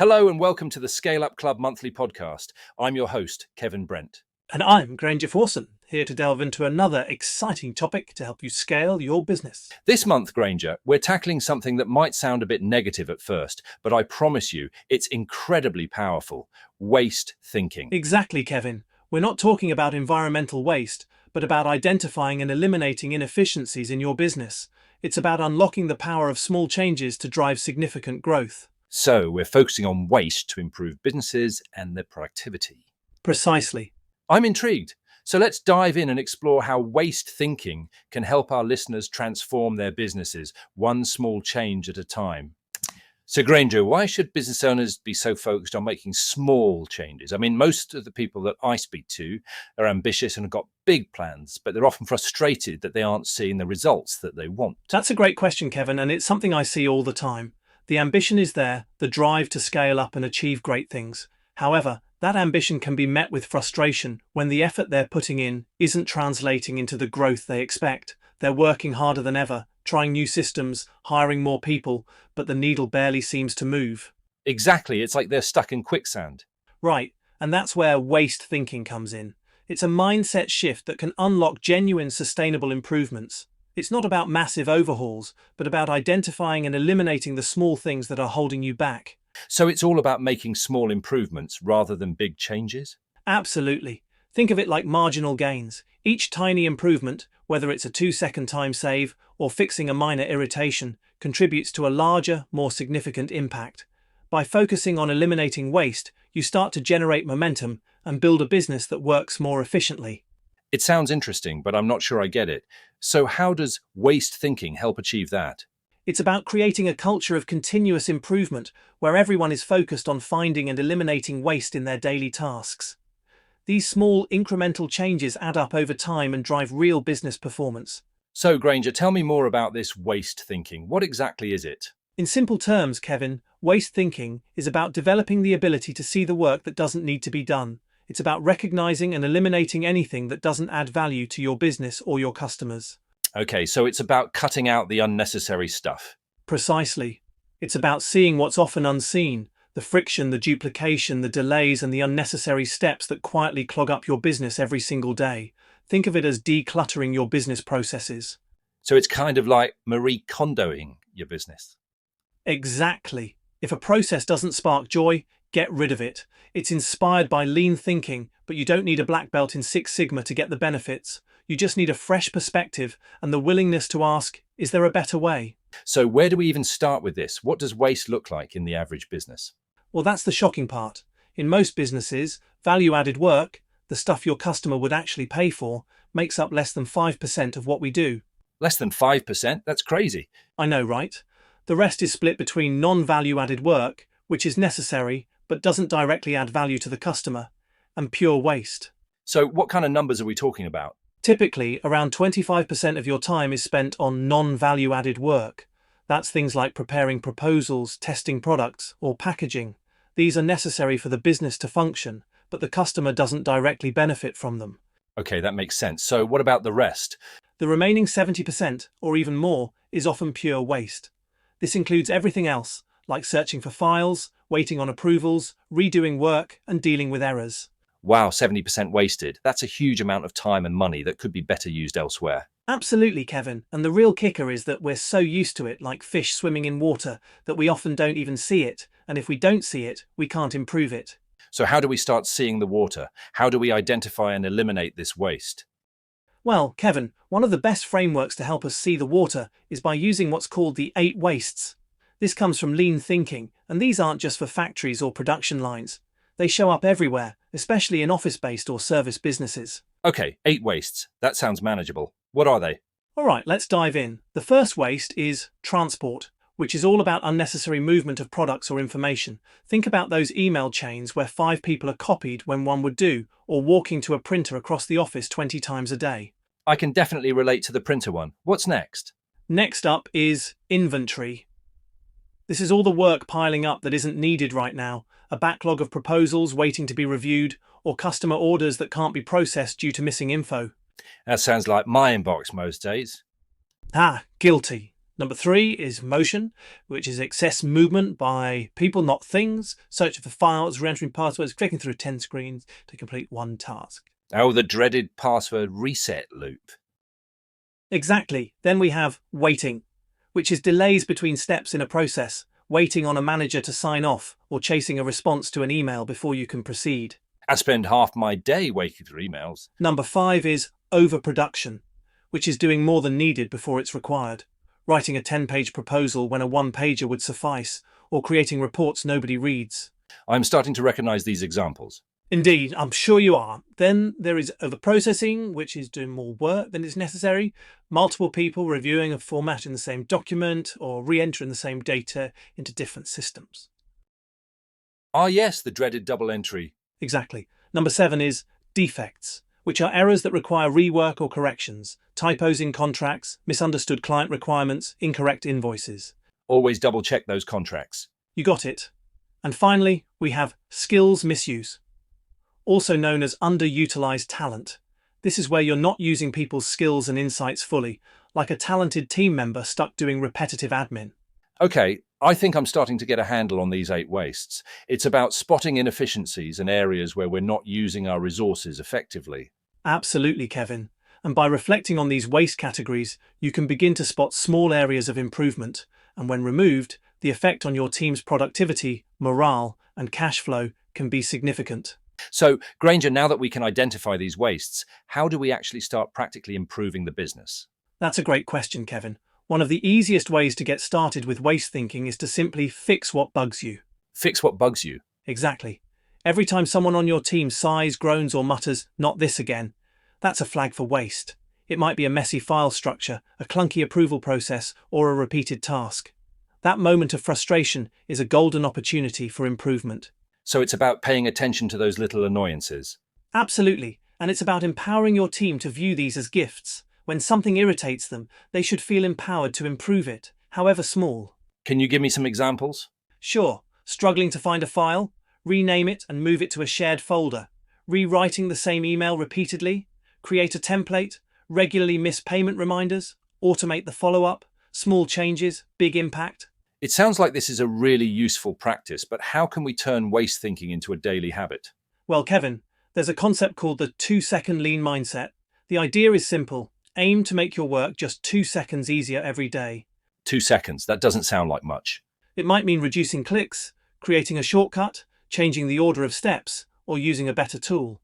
Hello and welcome to the ScaleUp Club Monthly Podcast. I'm your host, Kevin Brent. And I'm Granger Forson, here to delve into another exciting topic to help you scale your business. This month, Granger, we're tackling something that might sound a bit negative at first, but I promise you, it's incredibly powerful. Waste thinking. Exactly, Kevin. We're not talking about environmental waste, but about identifying and eliminating inefficiencies in your business. It's about unlocking the power of small changes to drive significant growth. So we're focusing on waste to improve businesses and their productivity. Precisely. I'm intrigued. So let's dive in and explore how waste thinking can help our listeners transform their businesses, one small change at a time. So Granger, why should business owners be so focused on making small changes? I mean, most of the people that I speak to are ambitious and have got big plans, but they're often frustrated that they aren't seeing the results that they want. That's a great question, Kevin, and it's something I see all the time. The ambition is there, the drive to scale up and achieve great things. However, that ambition can be met with frustration when the effort they're putting in isn't translating into the growth they expect. They're working harder than ever, trying new systems, hiring more people, but the needle barely seems to move. Exactly, it's like they're stuck in quicksand. Right, and that's where waste thinking comes in. It's a mindset shift that can unlock genuine sustainable improvements. It's not about massive overhauls, but about identifying and eliminating the small things that are holding you back. So it's all about making small improvements rather than big changes? Absolutely. Think of it like marginal gains. Each tiny improvement, whether it's a 2-second time save or fixing a minor irritation, contributes to a larger, more significant impact. By focusing on eliminating waste, you start to generate momentum and build a business that works more efficiently. It sounds interesting, but I'm not sure I get it. So how does waste thinking help achieve that? It's about creating a culture of continuous improvement where everyone is focused on finding and eliminating waste in their daily tasks. These small incremental changes add up over time and drive real business performance. So Granger, tell me more about this waste thinking. What exactly is it? In simple terms, Kevin, waste thinking is about developing the ability to see the work that doesn't need to be done. It's about recognizing and eliminating anything that doesn't add value to your business or your customers. Okay, so it's about cutting out the unnecessary stuff. Precisely. It's about seeing what's often unseen, the friction, the duplication, the delays, and the unnecessary steps that quietly clog up your business every single day. Think of it as decluttering your business processes. So it's kind of like Marie Kondoing your business. Exactly. If a process doesn't spark joy, get rid of it. It's inspired by lean thinking, but you don't need a black belt in Six Sigma to get the benefits. You just need a fresh perspective and the willingness to ask, is there a better way? So where do we even start with this? What does waste look like in the average business? Well, that's the shocking part. In most businesses, value-added work, the stuff your customer would actually pay for, makes up less than 5% of what we do. Less than 5%? That's crazy. I know, right? The rest is split between non-value-added work, which is necessary but doesn't directly add value to the customer, and pure waste. So what kind of numbers are we talking about? Typically, around 25% of your time is spent on non-value-added work. That's things like preparing proposals, testing products, or packaging. These are necessary for the business to function, but the customer doesn't directly benefit from them. Okay, that makes sense. So what about the rest? The remaining 70%, or even more, is often pure waste. This includes everything else, like searching for files, waiting on approvals, redoing work, and dealing with errors. Wow, 70% wasted. That's a huge amount of time and money that could be better used elsewhere. Absolutely, Kevin. And the real kicker is that we're so used to it, like fish swimming in water, that we often don't even see it. And if we don't see it, we can't improve it. So how do we start seeing the water? How do we identify and eliminate this waste? Well, Kevin, one of the best frameworks to help us see the water is by using what's called the 8 wastes. This comes from lean thinking, and these aren't just for factories or production lines. They show up everywhere, especially in office-based or service businesses. Okay, 8 wastes. That sounds manageable. What are they? All right, let's dive in. The first waste is transport, which is all about unnecessary movement of products or information. Think about those email chains where 5 people are copied when one would do, or walking to a printer across the office 20 times a day. I can definitely relate to the printer one. What's next? Next up is inventory. This is all the work piling up that isn't needed right now, a backlog of proposals waiting to be reviewed, or customer orders that can't be processed due to missing info. That sounds like my inbox most days. Ah, guilty. Number 3 is motion, which is excess movement by people, not things, searching for files, re-entering passwords, clicking through 10 screens to complete one task. Oh, the dreaded password reset loop. Exactly. Then we have waiting, which is delays between steps in a process, waiting on a manager to sign off or chasing a response to an email before you can proceed. I spend half my day waiting for emails. Number 5 is overproduction, which is doing more than needed before it's required. Writing a 10-page proposal when a one-pager would suffice, or creating reports nobody reads. I'm starting to recognize these examples. Indeed, I'm sure you are. Then there is overprocessing, which is doing more work than is necessary. Multiple people reviewing a format in the same document or re-entering the same data into different systems. Ah, yes, the dreaded double entry. Exactly. Number 7 is defects, which are errors that require rework or corrections, typos in contracts, misunderstood client requirements, incorrect invoices. Always double check those contracts. You got it. And finally, we have skills misuse, also known as underutilized talent. This is where you're not using people's skills and insights fully, like a talented team member stuck doing repetitive admin. Okay, I think I'm starting to get a handle on these 8 wastes. It's about spotting inefficiencies and areas where we're not using our resources effectively. Absolutely, Kevin. And by reflecting on these waste categories, you can begin to spot small areas of improvement, and when removed, the effect on your team's productivity, morale, and cash flow can be significant. So, Granger, now that we can identify these wastes, how do we actually start practically improving the business? That's a great question, Kevin. One of the easiest ways to get started with waste thinking is to simply fix what bugs you. Fix what bugs you. Exactly. Every time someone on your team sighs, groans, or mutters, "Not this again," that's a flag for waste. It might be a messy file structure, a clunky approval process, or a repeated task. That moment of frustration is a golden opportunity for improvement. So it's about paying attention to those little annoyances. Absolutely. And it's about empowering your team to view these as gifts. When something irritates them, they should feel empowered to improve it, however small. Can you give me some examples? Sure. Struggling to find a file? Rename it and move it to a shared folder. Rewriting the same email repeatedly? Create a template? Regularly miss payment reminders? Automate the follow-up? Small changes, big impact? It sounds like this is a really useful practice, but how can we turn waste thinking into a daily habit? Well, Kevin, there's a concept called the 2-second lean mindset. The idea is simple. Aim to make your work just 2 seconds easier every day. 2 seconds, that doesn't sound like much. It might mean reducing clicks, creating a shortcut, changing the order of steps, or using a better tool.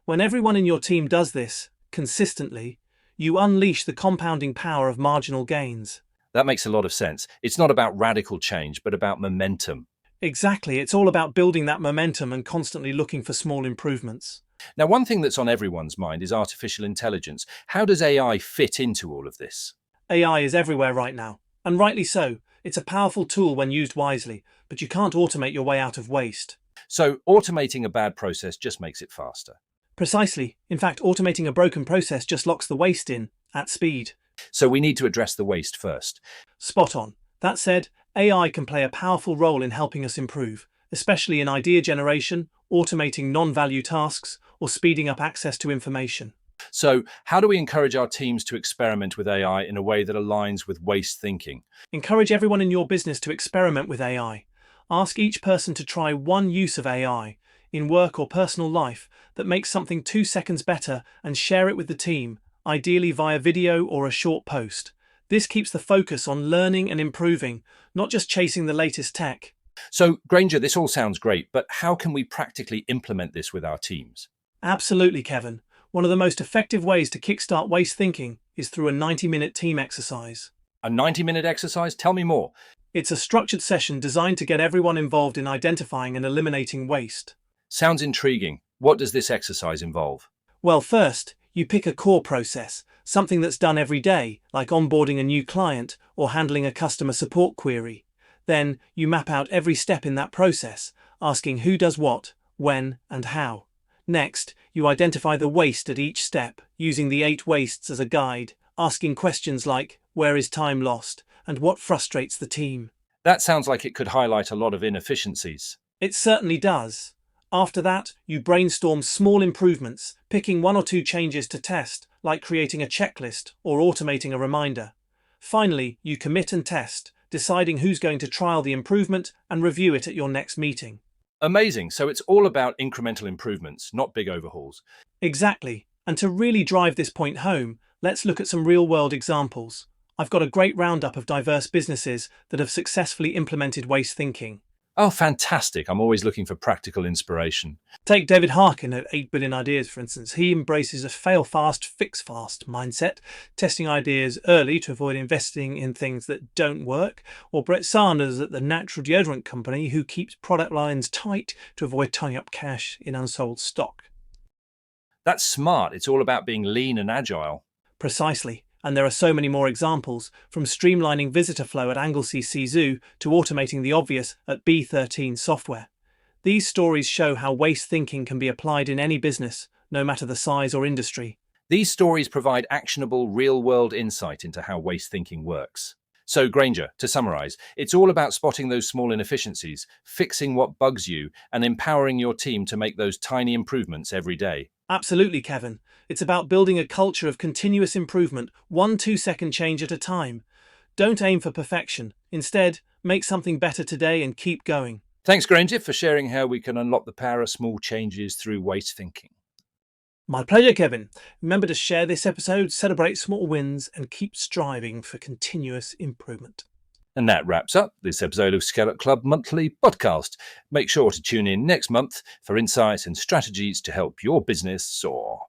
When everyone in your team does this, consistently, you unleash the compounding power of marginal gains. That makes a lot of sense. It's not about radical change, but about momentum. Exactly, it's all about building that momentum and constantly looking for small improvements. Now, one thing that's on everyone's mind is artificial intelligence. How does AI fit into all of this? AI is everywhere right now, and rightly so. It's a powerful tool when used wisely, but you can't automate your way out of waste. So automating a bad process just makes it faster. Precisely. In fact, automating a broken process just locks the waste in, at speed. So we need to address the waste first. Spot on. That said, AI can play a powerful role in helping us improve, especially in idea generation, automating non-value tasks, or speeding up access to information. So how do we encourage our teams to experiment with AI in a way that aligns with waste thinking? Encourage everyone in your business to experiment with AI. Ask each person to try one use of AI, in work or personal life, that makes something 2 seconds better and share it with the team, ideally via video or a short post. This keeps the focus on learning and improving, not just chasing the latest tech. So, Granger, this all sounds great, but how can we practically implement this with our teams? Absolutely, Kevin. One of the most effective ways to kickstart waste thinking is through a 90-minute team exercise. A 90-minute exercise? Tell me more. It's a structured session designed to get everyone involved in identifying and eliminating waste. Sounds intriguing. What does this exercise involve? Well, first, you pick a core process, something that's done every day, like onboarding a new client or handling a customer support query. Then, you map out every step in that process, asking who does what, when, and how. Next, you identify the waste at each step, using the 8 wastes as a guide, asking questions like, where is time lost, and what frustrates the team? That sounds like it could highlight a lot of inefficiencies. It certainly does. After that, you brainstorm small improvements, picking 1 or 2 changes to test, like creating a checklist or automating a reminder. Finally, you commit and test, deciding who's going to trial the improvement and review it at your next meeting. Amazing. So it's all about incremental improvements, not big overhauls. Exactly. And to really drive this point home, let's look at some real-world examples. I've got a great roundup of diverse businesses that have successfully implemented waste thinking. Oh, fantastic. I'm always looking for practical inspiration. Take David Harkin at 8 Billion Ideas, for instance. He embraces a fail fast, fix fast mindset, testing ideas early to avoid investing in things that don't work. Or Brett Sanders at the natural deodorant company, who keeps product lines tight to avoid tying up cash in unsold stock. That's smart. It's all about being lean and agile. Precisely. And there are so many more examples, from streamlining visitor flow at Anglesey Sea Zoo to automating the obvious at B13 Software. These stories show how waste thinking can be applied in any business, no matter the size or industry. These stories provide actionable, real-world insight into how waste thinking works. So, Granger, to summarize, it's all about spotting those small inefficiencies, fixing what bugs you, and empowering your team to make those tiny improvements every day. Absolutely, Kevin. It's about building a culture of continuous improvement, 1 2-second change at a time. Don't aim for perfection. Instead, make something better today and keep going. Thanks, Granger, for sharing how we can unlock the power of small changes through waste thinking. My pleasure, Kevin. Remember to share this episode, celebrate small wins, and keep striving for continuous improvement. And that wraps up this episode of ScaleUp Club Monthly Podcast. Make sure to tune in next month for insights and strategies to help your business soar.